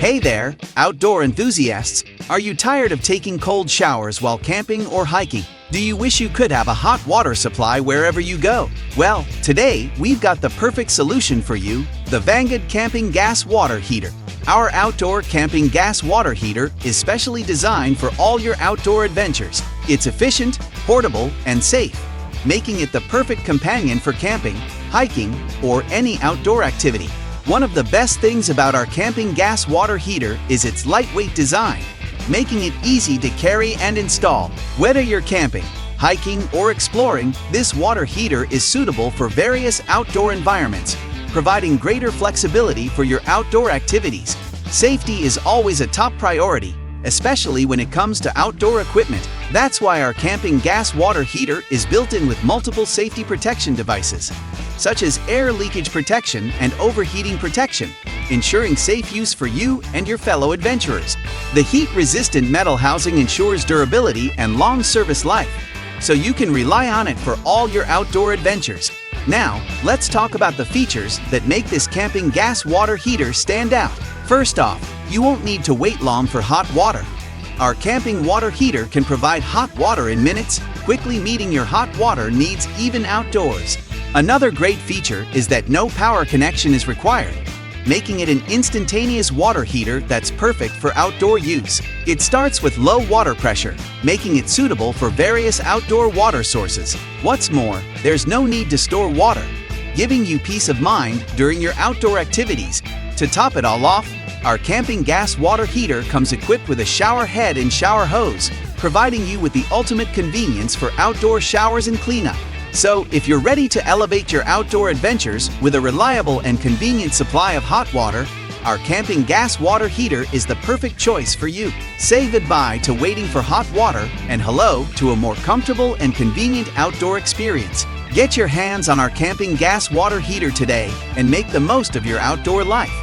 Hey there, outdoor enthusiasts! Are you tired of taking cold showers while camping or hiking? Do you wish you could have a hot water supply wherever you go? Well, today we've got the perfect solution for you, the Vangood Camping Gas Water Heater. Our outdoor camping gas water heater is specially designed for all your outdoor adventures. It's efficient, portable, and safe, making it the perfect companion for camping, hiking, or any outdoor activity. One of the best things about our camping gas water heater is its lightweight design, making it easy to carry and install. Whether you're camping, hiking, or exploring, this water heater is suitable for various outdoor environments, providing greater flexibility for your outdoor activities. Safety is always a top priority, especially when it comes to outdoor equipment. That's why our camping gas water heater is built in with multiple safety protection devices, such as air leakage protection and overheating protection, ensuring safe use for you and your fellow adventurers. The heat-resistant metal housing ensures durability and long service life, so you can rely on it for all your outdoor adventures. Now, let's talk about the features that make this camping gas water heater stand out. First off, you won't need to wait long for hot water. Our camping water heater can provide hot water in minutes, quickly meeting your hot water needs even outdoors. Another great feature is that no power connection is required, making it an instantaneous water heater that's perfect for outdoor use. It starts with low water pressure, making it suitable for various outdoor water sources. What's more, there's no need to store water, giving you peace of mind during your outdoor activities. To top it all off, our camping gas water heater comes equipped with a shower head and shower hose, providing you with the ultimate convenience for outdoor showers and cleanup. So, if you're ready to elevate your outdoor adventures with a reliable and convenient supply of hot water, our camping gas water heater is the perfect choice for you. Say goodbye to waiting for hot water and hello to a more comfortable and convenient outdoor experience. Get your hands on our camping gas water heater today and make the most of your outdoor life.